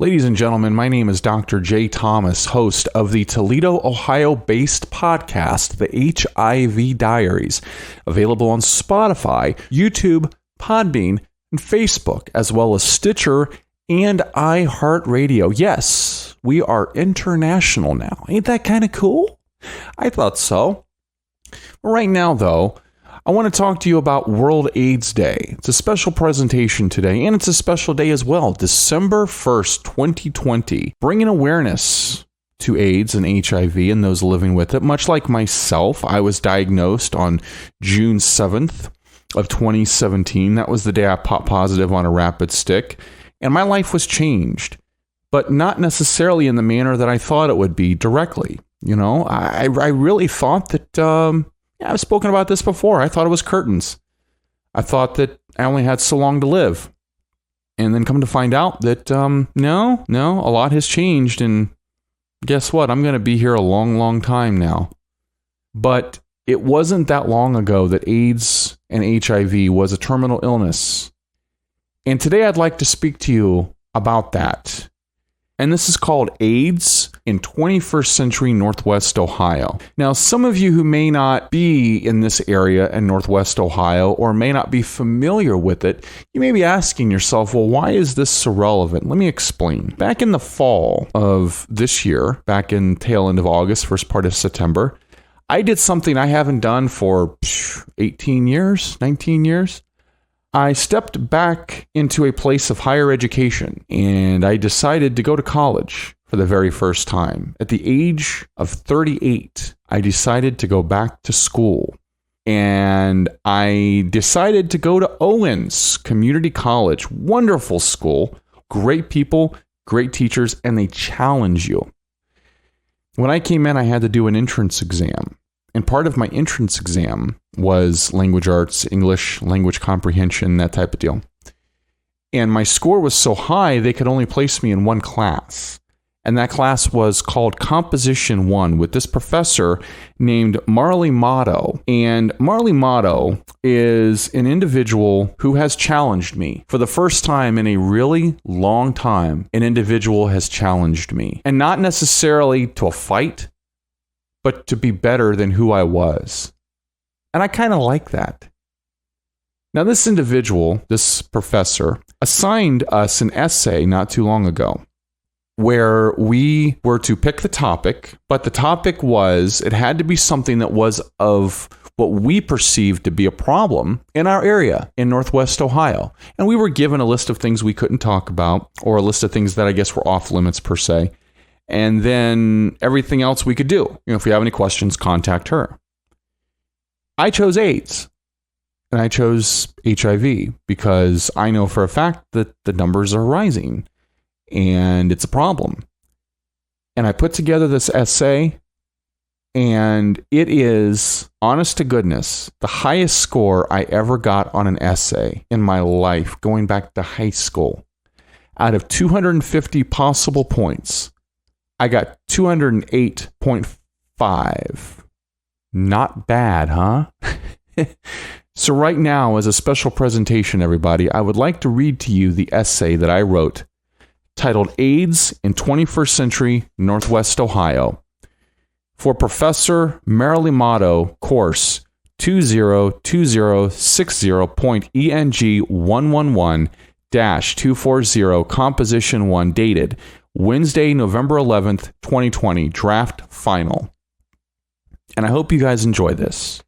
Ladies and gentlemen, my name is Dr. J. Thomas, host of the Toledo, Ohio-based podcast, the HIV Diaries, available on Spotify, YouTube, Podbean, and Facebook, as well as Stitcher and iHeartRadio. Yes, we are international now. Ain't that kind of cool? I thought so. Right now, though, I want to talk to you about World AIDS Day. It's a special presentation today, and it's a special day as well, December 1st, 2020, bringing awareness to AIDS and HIV and those living with it. Much like myself, I was diagnosed on June 7th of 2017. That was the day I popped positive on a rapid stick, and my life was changed, but not necessarily in the manner that I thought it would be directly. You know, I really thought that... I've spoken about this before. I thought it was curtains. I thought that I only had so long to live. And then come to find out that, no, a lot has changed. And guess what? I'm going to be here a long, long time now. But it wasn't that long ago that AIDS and HIV was a terminal illness. And today I'd like to speak to you about that. And this is called AIDS in 21st century Northwest Ohio. Now, some of you who may not be in this area in Northwest Ohio or may not be familiar with it, you may be asking yourself, well, why is this so relevant? Let me explain. Back in the fall of this year, back in tail end of August, first part of September, I did something I haven't done for 18 years, 19 years. I stepped back into a place of higher education, and I decided to go to college for the very first time. At the age of 38, I decided to go back to school, and I decided to go to Owens Community College. Wonderful school, great people, great teachers, and they challenge you. When I came in, I had to do an entrance exam. And part of my entrance exam was language arts, English, language comprehension, that type of deal. And my score was so high, they could only place me in one class. And that class was called Composition 1 with this professor named Marley Motto. And Marley Motto is an individual who has challenged me. For the first time in a really long time, an individual has challenged me. And not necessarily to a fight, but to be better than who I was. And I kind of like that. Now, this individual, this professor, assigned us an essay not too long ago where we were to pick the topic, but the topic was, it had to be something that was of what we perceived to be a problem in our area in Northwest Ohio. And we were given a list of things we couldn't talk about, or a list of things that I guess were off limits per se. And then everything else we could do. You know, if you have any questions, contact her. I chose AIDS. And I chose HIV because I know for a fact that the numbers are rising. And it's a problem. And I put together this essay. And it is, honest to goodness, the highest score I ever got on an essay in my life, going back to high school. Out of 250 possible points, I got 208.5. Not bad, huh? So right now, as a special presentation, everybody, I would like to read to you the essay that I wrote titled AIDS in 21st Century Northwest Ohio for Professor Marley Motto, course 202060.ENG111-240, Composition 1, dated Wednesday, November 11th, 2020, draft final. And I hope you guys enjoy this.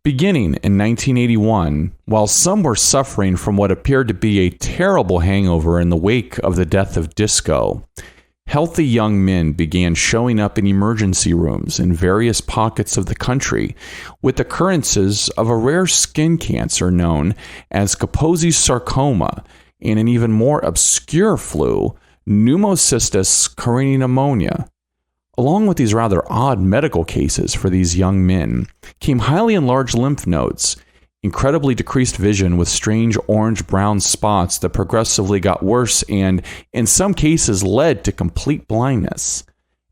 Beginning in 1981, while some were suffering from what appeared to be a terrible hangover in the wake of the death of disco, healthy young men began showing up in emergency rooms in various pockets of the country with occurrences of a rare skin cancer known as Kaposi's sarcoma and an even more obscure flu, pneumocystis carinii pneumonia. Along with these rather odd medical cases for these young men came highly enlarged lymph nodes, incredibly decreased vision with strange orange-brown spots that progressively got worse and, in some cases, led to complete blindness.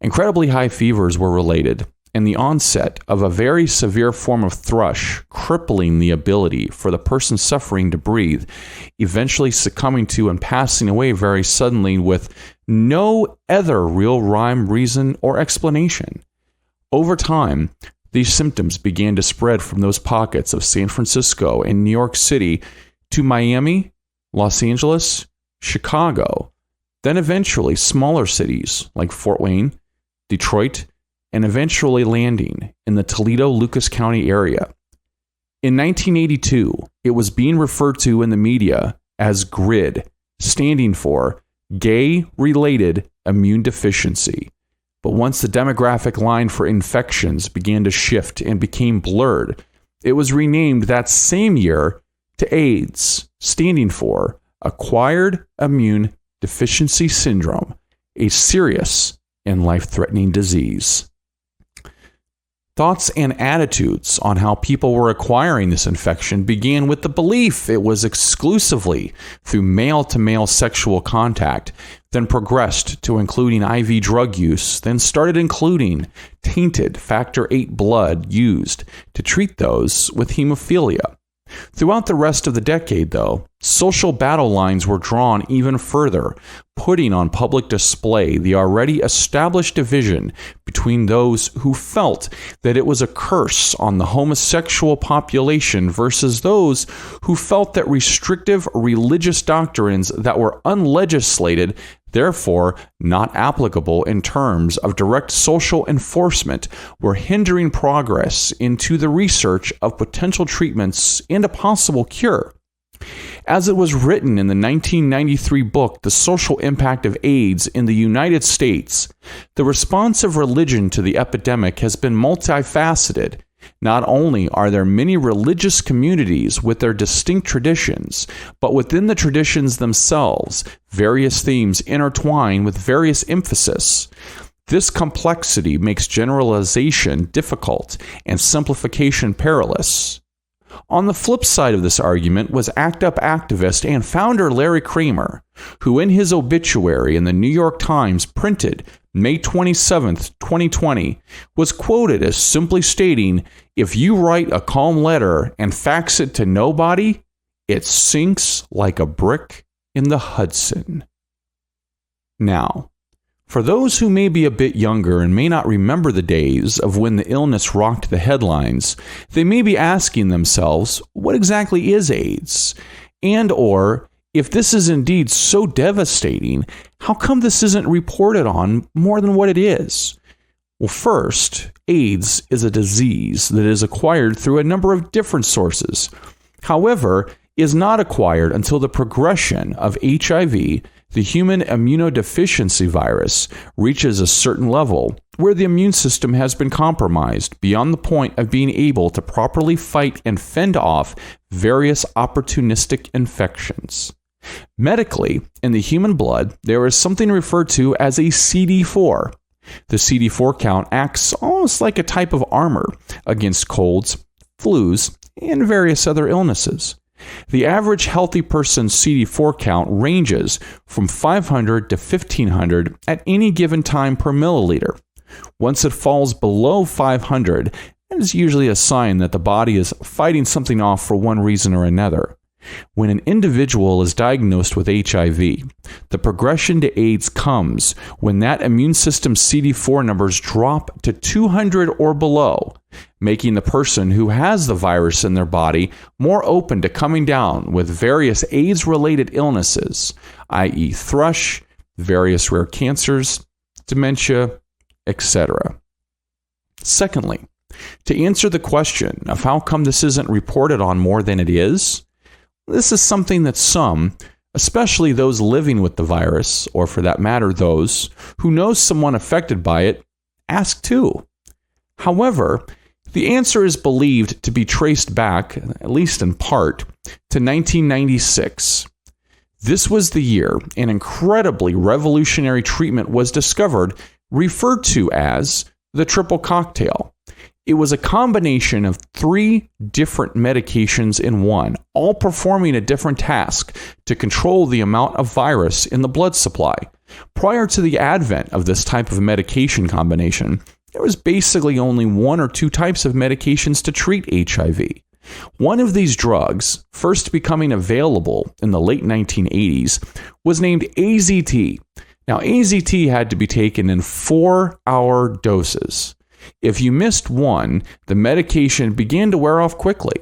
Incredibly high fevers were related, and the onset of a very severe form of thrush, crippling the ability for the person suffering to breathe, eventually succumbing to and passing away very suddenly with no other real rhyme, reason, or explanation. Over time, these symptoms began to spread from those pockets of San Francisco and New York City to Miami, Los Angeles, Chicago, then eventually smaller cities like Fort Wayne, Detroit, and eventually landing in the Toledo, Lucas County area. In 1982, it was being referred to in the media as GRID, standing for Gay-Related Immune Deficiency. But once the demographic line for infections began to shift and became blurred, it was renamed that same year to AIDS, standing for Acquired Immune Deficiency Syndrome, a serious and life-threatening disease. Thoughts and attitudes on how people were acquiring this infection began with the belief it was exclusively through male-to-male sexual contact, then progressed to including IV drug use, then started including tainted factor VIII blood used to treat those with hemophilia. Throughout the rest of the decade, though, social battle lines were drawn even further, putting on public display the already established division between those who felt that it was a curse on the homosexual population versus those who felt that restrictive religious doctrines that were unlegislated, therefore not applicable in terms of direct social enforcement, were hindering progress into the research of potential treatments and a possible cure. As it was written in the 1993 book, The Social Impact of AIDS in the United States, the response of religion to the epidemic has been multifaceted. Not only are there many religious communities with their distinct traditions, but within the traditions themselves, various themes intertwine with various emphasis. This complexity makes generalization difficult and simplification perilous. On the flip side of this argument was ACT UP activist and founder Larry Kramer, who in his obituary in the New York Times printed May 27, 2020, was quoted as simply stating, "If you write a calm letter and fax it to nobody, it sinks like a brick in the Hudson." Now, for those who may be a bit younger and may not remember the days of when the illness rocked the headlines, they may be asking themselves, what exactly is AIDS? And or, if this is indeed so devastating, how come this isn't reported on more than what it is? Well, first, AIDS is a disease that is acquired through a number of different sources. However, is not acquired until the progression of HIV, the human immunodeficiency virus, reaches a certain level where the immune system has been compromised beyond the point of being able to properly fight and fend off various opportunistic infections. Medically, in the human blood, there is something referred to as a CD4. The CD4 count acts almost like a type of armor against colds, flus, and various other illnesses. The average healthy person's CD4 count ranges from 500 to 1500 at any given time per milliliter. Once it falls below 500, it is usually a sign that the body is fighting something off for one reason or another. When an individual is diagnosed with HIV, the progression to AIDS comes when that immune system CD4 numbers drop to 200 or below, making the person who has the virus in their body more open to coming down with various AIDS-related illnesses, i.e. thrush, various rare cancers, dementia, etc. Secondly, to answer the question of how come this isn't reported on more than it is, this is something that some, especially those living with the virus, or for that matter those who know someone affected by it, ask too. However, the answer is believed to be traced back, at least in part, to 1996. This was the year an incredibly revolutionary treatment was discovered, referred to as the triple cocktail. It was a combination of 3 different medications in one, all performing a different task to control the amount of virus in the blood supply. Prior to the advent of this type of medication combination, there was basically only one or two types of medications to treat HIV. One of these drugs, first becoming available in the late 1980s, was named AZT. Now, AZT had to be taken in 4-hour doses. If you missed one, the medication began to wear off quickly.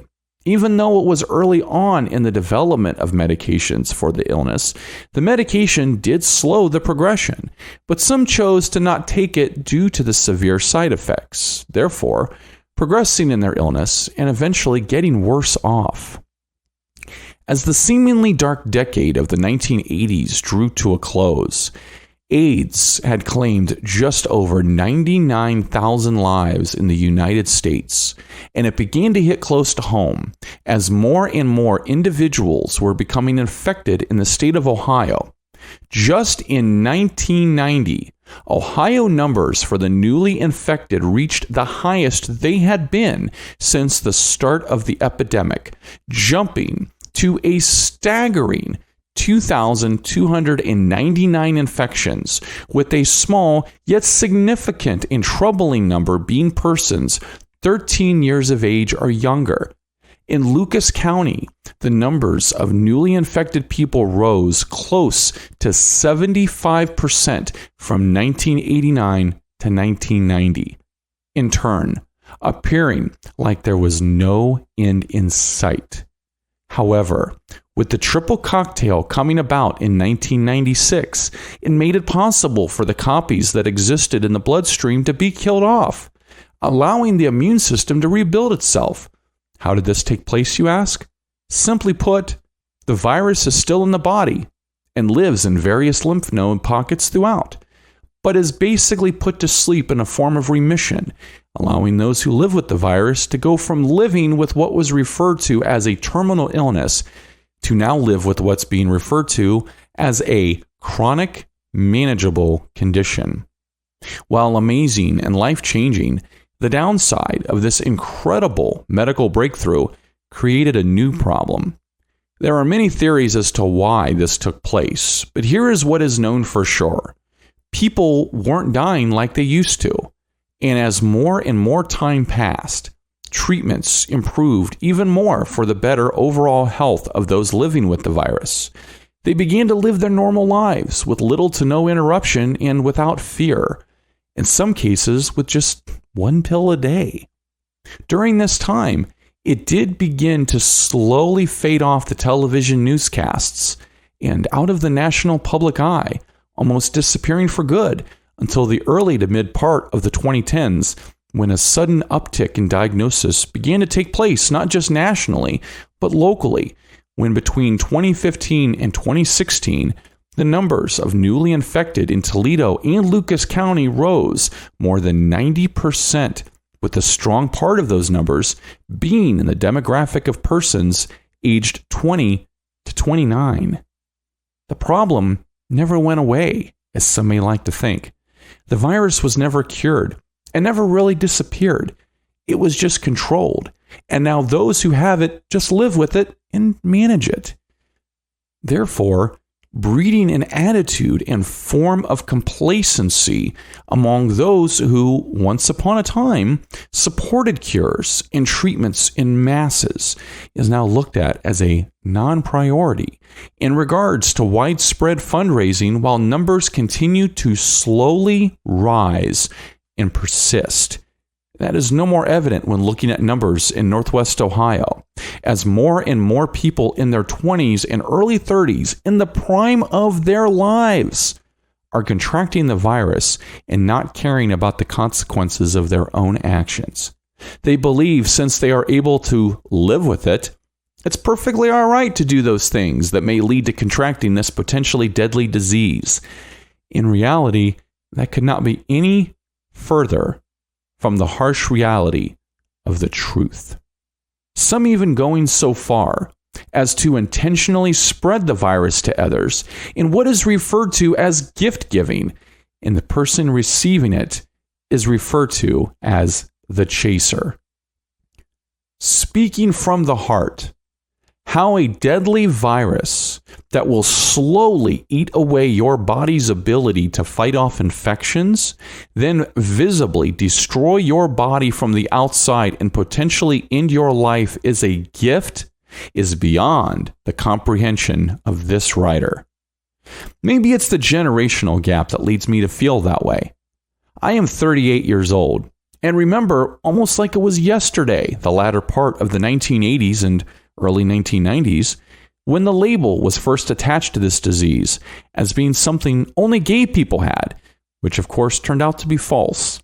Even though it was early on in the development of medications for the illness, the medication did slow the progression, but some chose to not take it due to the severe side effects, therefore progressing in their illness and eventually getting worse off. As the seemingly dark decade of the 1980s drew to a close, AIDS had claimed just over 99,000 lives in the United States, and it began to hit close to home as more and more individuals were becoming infected in the state of Ohio. Just in 1990, Ohio numbers for the newly infected reached the highest they had been since the start of the epidemic, jumping to a staggering 2,299 infections, with a small yet significant and troubling number being persons 13 years of age or younger. In Lucas County, the numbers of newly infected people rose close to 75% from 1989 to 1990, in turn, appearing like there was no end in sight. However, with the triple cocktail coming about in 1996, it made it possible for the copies that existed in the bloodstream to be killed off, allowing the immune system to rebuild itself. How did this take place, you ask? Simply put, the virus is still in the body and lives in various lymph node pockets throughout, but is basically put to sleep in a form of remission, allowing those who live with the virus to go from living with what was referred to as a terminal illness to now live with what's being referred to as a chronic, manageable condition. While amazing and life-changing, the downside of this incredible medical breakthrough created a new problem. There are many theories as to why this took place, but here is what is known for sure. People weren't dying like they used to, and as more and more time passed, treatments improved even more for the better overall health of those living with the virus. They began to live their normal lives with little to no interruption and without fear, in some cases with just one pill a day. During this time, it did begin to slowly fade off the television newscasts and out of the national public eye, almost disappearing for good until the early to mid part of the 2010s, when a sudden uptick in diagnosis began to take place not just nationally, but locally, when between 2015 and 2016, the numbers of newly infected in Toledo and Lucas County rose more than 90%, with a strong part of those numbers being in the demographic of persons aged 20 to 29. The problem never went away, as some may like to think. The virus was never cured and never really disappeared. It was just controlled, and now those who have it just live with it and manage it. Therefore, breeding an attitude and form of complacency among those who, once upon a time, supported cures and treatments in masses is now looked at as a non-priority in regards to widespread fundraising, while numbers continue to slowly rise and persist. That is no more evident when looking at numbers in Northwest Ohio, as more and more people in their 20s and early 30s, in the prime of their lives, are contracting the virus and not caring about the consequences of their own actions. They believe since they are able to live with it, it's perfectly all right to do those things that may lead to contracting this potentially deadly disease. In reality, that could not be any further from the harsh reality of the truth. Some even going so far as to intentionally spread the virus to others in what is referred to as gift giving, and the person receiving it is referred to as the chaser. Speaking from the heart, how a deadly virus that will slowly eat away your body's ability to fight off infections, then visibly destroy your body from the outside and potentially end your life is a gift is beyond the comprehension of this writer. Maybe it's the generational gap that leads me to feel that way. I am 38 years old and remember almost like it was yesterday, the latter part of the 1980s and early 1990s, when the label was first attached to this disease as being something only gay people had, which of course turned out to be false.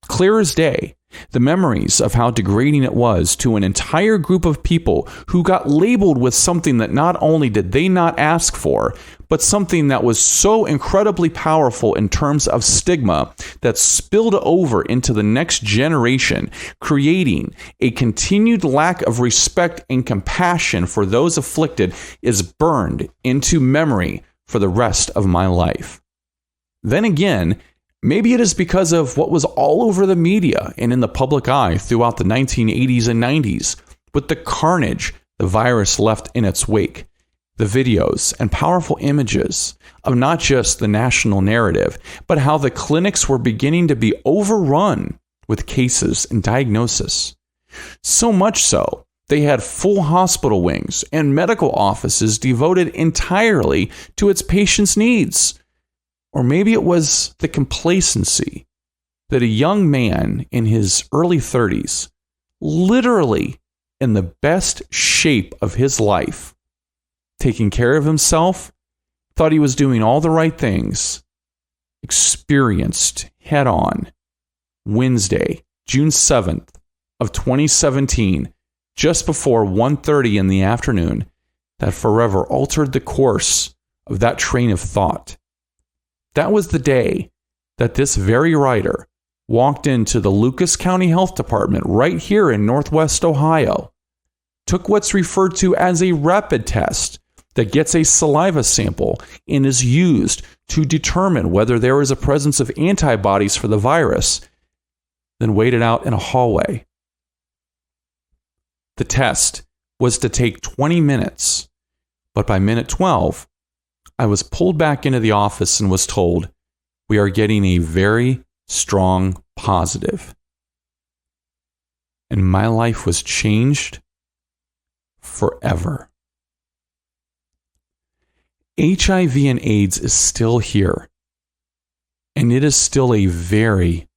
Clear as day, the memories of how degrading it was to an entire group of people who got labeled with something that not only did they not ask for, but something that was so incredibly powerful in terms of stigma that spilled over into the next generation, creating a continued lack of respect and compassion for those afflicted, is burned into memory for the rest of my life. Then again, maybe it is because of what was all over the media and in the public eye throughout the 1980s and 90s, with the carnage the virus left in its wake, the videos and powerful images of not just the national narrative, but how the clinics were beginning to be overrun with cases and diagnosis. So much so, they had full hospital wings and medical offices devoted entirely to its patients' needs. Or maybe it was the complacency that a young man in his early 30s, literally in the best shape of his life, taking care of himself, thought he was doing all the right things, experienced head on Wednesday, June 7th of 2017, just before 1:30 in the afternoon, that forever altered the course of that train of thought. That was the day that this very writer walked into the Lucas County Health Department right here in Northwest Ohio, took what's referred to as a rapid test that gets a saliva sample and is used to determine whether there is a presence of antibodies for the virus, then waited out in a hallway. The test was to take 20 minutes, but by minute 12, I was pulled back into the office and was told, "We are getting a very strong positive." And my life was changed forever. HIV and AIDS is still here, and it is still a very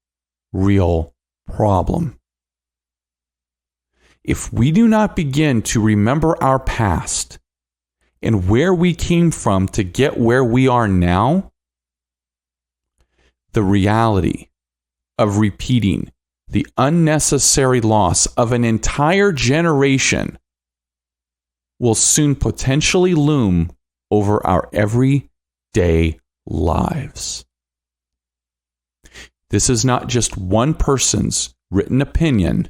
real problem. If we do not begin to remember our past and where we came from to get where we are now, the reality of repeating the unnecessary loss of an entire generation will soon potentially loom over our everyday lives. This is not just one person's written opinion.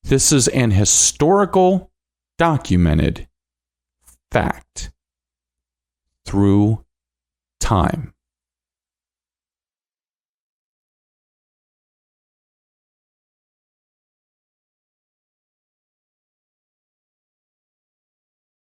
This is an historical, documented fact through time.